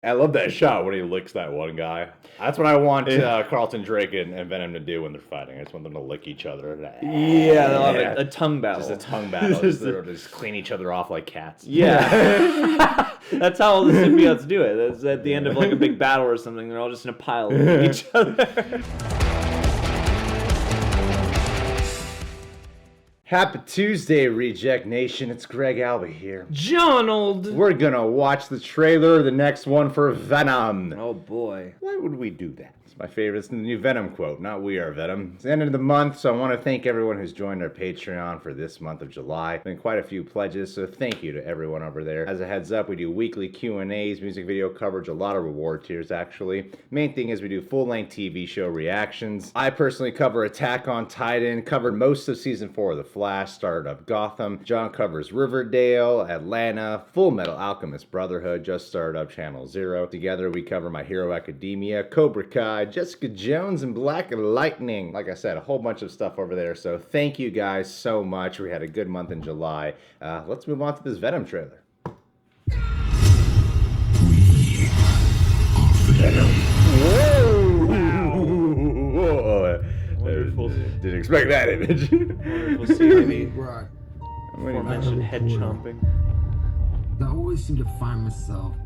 I love that shot when he licks that one guy. That's what I want Carlton Drake and Venom to do when they're fighting. I just want them to lick each other. Yeah, they'll have a tongue battle. Just a tongue battle. just clean each other off like cats. Yeah. That's how all the symbiotes do it. That's at the end of like a big battle or something. They're all just in a pile licking each other. Happy Tuesday, Reject Nation. It's Greg Alba here. Donald! We're gonna watch the trailer, the next one for Venom. Oh boy. Why would we do that? It's my favorite. It's the new Venom quote, not "We are Venom." It's the end of the month, so I want to thank everyone who's joined our Patreon for this month of July. Been quite a few pledges, so thank you to everyone over there. As a heads up, we do weekly Q&As, music video coverage, a lot of reward tiers actually. Main thing is we do full-length TV show reactions. I personally cover Attack on Titan, covered most of season 4 of The Flash, started up Gotham. John covers Riverdale, Atlanta, Full Metal Alchemist Brotherhood, just started up Channel Zero. Together we cover My Hero Academia, Cobra Kai, Jessica Jones, and Black Lightning. Like I said, a whole bunch of stuff over there, so thank you guys so much. We had a good month in July. Let's move on to this Venom trailer. Venom. Whoa! Wow. Wonderful. Didn't expect that image. Wonderful scenery. Aforementioned head chomping. I always seem to find myself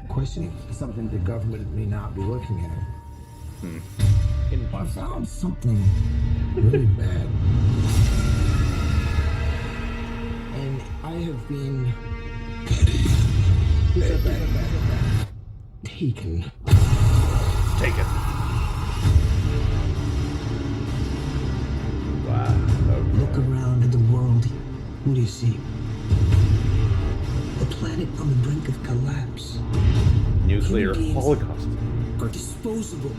questioning something the government may not be looking at. I found something really bad. And I have been taken. Wow. Okay. Look around at the world. What do you see? A planet on the brink of collapse. Nuclear Human beings holocaust. are disposable.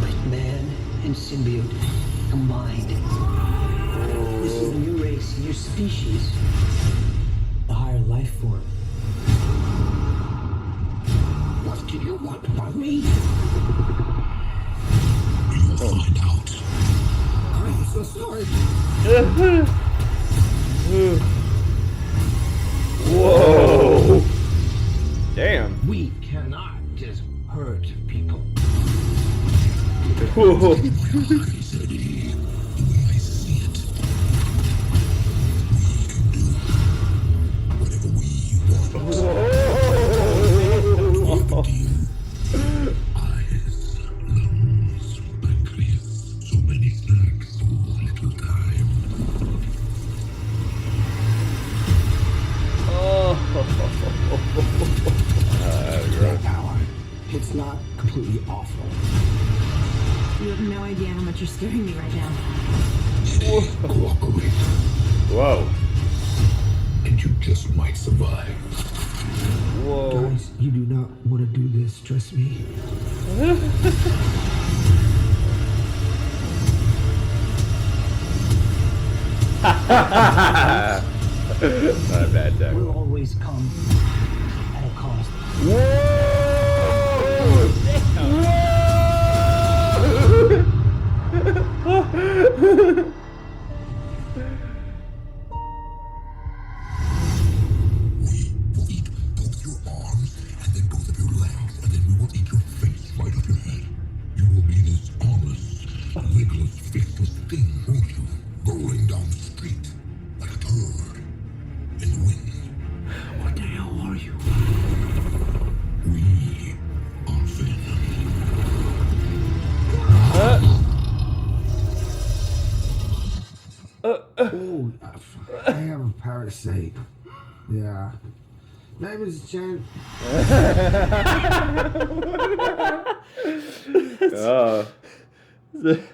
But man and symbiote combined. This is a new race, a new species. A higher life form. What do you want from me? You'll find out. I'm so sorry. Whoa! Damn. We cannot just hurt people. Whoa. Eyes, lungs, pancreas, so many snacks, so little time. That power. It's not completely awful. You have no idea how much you're scaring me right now. Cooperate, Whoa. and you just might survive. Whoa. Guys, you do not want to do this, trust me. Not a bad time. Will always come at a cost. We will eat both your arms, and then both of your legs, and then we will eat your face right off your head. You will be this armless, legless, faceless thing, won't you? Rolling down the street like a turd in the wind. What the hell are you? We are Venom. Oh, I have a power to say. Yeah. Name is Jen. An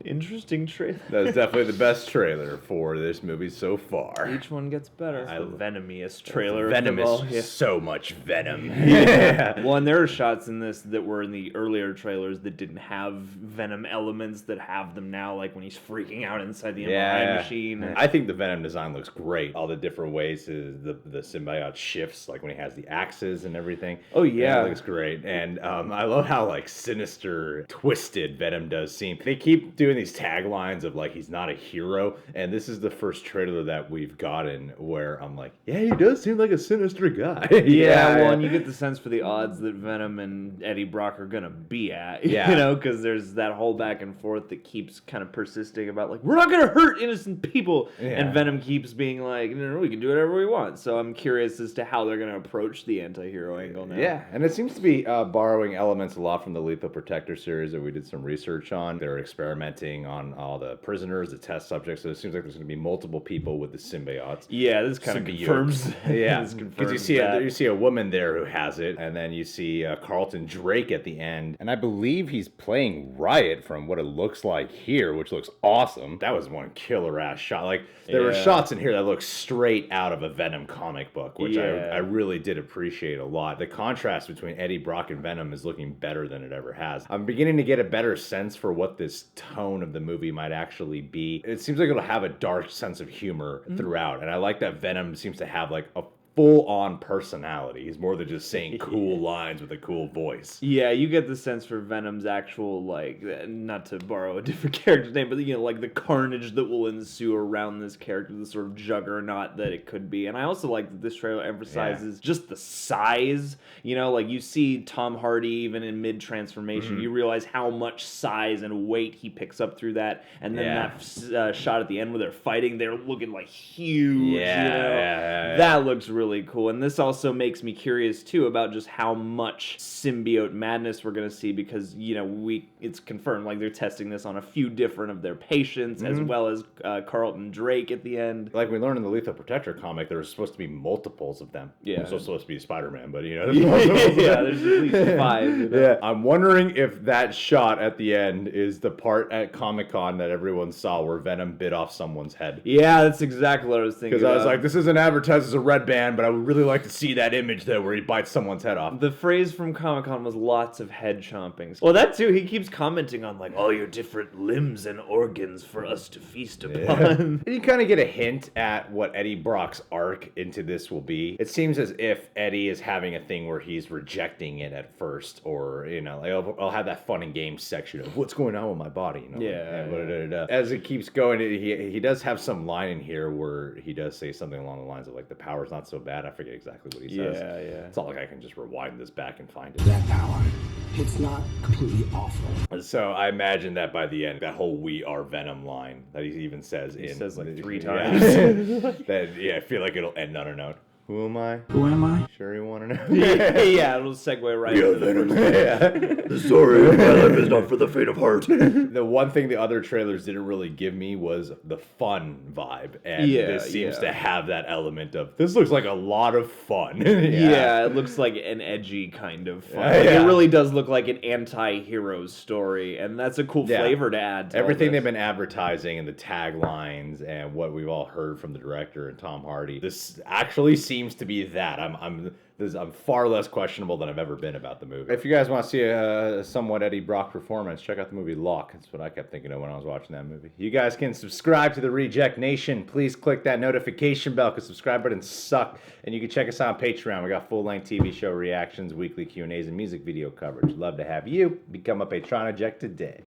interesting trailer. That's definitely the best trailer for this movie so far. Each one gets better. It's the venomiest trailer. of them Venom all. is Yeah. so much venom. Yeah. Well, and there are shots in this that were in the earlier trailers that didn't have Venom elements that have them now, like when he's freaking out inside the MRI machine. I think the Venom design looks great. All the different ways the symbiote shifts, like when he has the axes and everything. Oh, yeah. It looks great. And I love how like sinister, twisted Venom does seem. They keep doing giving these taglines of like he's not a hero, and this is the first trailer that we've gotten where I'm like, yeah, he does seem like a sinister guy. Well, and you get the sense for the odds that Venom and Eddie Brock are gonna be at, you know, because there's that whole back and forth that keeps kind of persisting about like, we're not gonna hurt innocent people, and Venom keeps being like, no, we can do whatever we want. So I'm curious as to how they're gonna approach the anti-hero angle now. Yeah, and it seems to be borrowing elements a lot from the Lethal Protector series that we did some research on. They're experimenting on all the prisoners, the test subjects, so it seems like there's going to be multiple people with the symbiotes. Yeah, this kind of confirms. Yeah, because you see a woman there who has it, and then you see Carlton Drake at the end, and I believe he's playing Riot from what it looks like here, which looks awesome. That was one killer-ass shot. Like, there were shots in here that look straight out of a Venom comic book, which I really did appreciate a lot. The contrast between Eddie Brock and Venom is looking better than it ever has. I'm beginning to get a better sense for what this tone of the movie might actually be. It seems like it'll have a dark sense of humor throughout, and I like that Venom seems to have like a full-on personality. He's more than just saying cool lines with a cool voice. Yeah, you get the sense for Venom's actual, like, not to borrow a different character's name, but, you know, like the carnage that will ensue around this character, the sort of juggernaut that it could be. And I also like that this trailer emphasizes just the size. You know, like you see Tom Hardy even in mid-transformation, you realize how much size and weight he picks up through that. And then that shot at the end where they're fighting, they're looking like huge. That looks really cool. And this also makes me curious too about just how much symbiote madness we're gonna see, because, you know, it's confirmed like they're testing this on a few different of their patients, as well as Carlton Drake at the end. Like we learned in the Lethal Protector comic, there was supposed to be multiples of them. Yeah, it's supposed to be Spider-Man, but you know, there's at least 5. You know? Yeah, I'm wondering if that shot at the end is the part at Comic-Con that everyone saw where Venom bit off someone's head. Yeah, that's exactly what I was thinking. Because I was like, this isn't advertised as a red band, but I would really like to see that image there where he bites someone's head off. The phrase from Comic-Con was lots of head chompings. Well, that too, he keeps commenting on like all your different limbs and organs for us to feast upon. And you kind of get a hint at what Eddie Brock's arc into this will be. It seems as if Eddie is having a thing where he's rejecting it at first, or, you know, like I'll have that fun and games section of what's going on with my body, you know. As it keeps going, he does have some line in here where he does say something along the lines of like, the power's not so bad. I forget exactly what he says. It's not like I can just rewind this back and find it. That power, it's not completely awful. So I imagine that by the end, that whole "We are Venom" line that he even says says like 3 times. That I feel like it'll end on a note. Who am I? Who am I? Sure you want to know? It'll segue right into Venom. The story of my life is not for the faint of heart. The one thing the other trailers didn't really give me was the fun vibe. And this seems to have that element of, this looks like a lot of fun. It looks like an edgy kind of fun. Like, it really does look like an anti-hero story, and that's a cool flavor to add to everything they've been advertising and the taglines and what we've all heard from the director and Tom Hardy. This actually seems to be that. I'm far less questionable than I've ever been about the movie. If you guys want to see a somewhat Eddie Brock performance, check out the movie Lock. That's what I kept thinking of when I was watching that movie. You guys can subscribe to the Reject Nation. Please click that notification bell, because subscribe buttons suck. And you can check us out on Patreon. We got full-length TV show reactions, weekly Q&As, and music video coverage. Love to have you. Become a Patronaject today.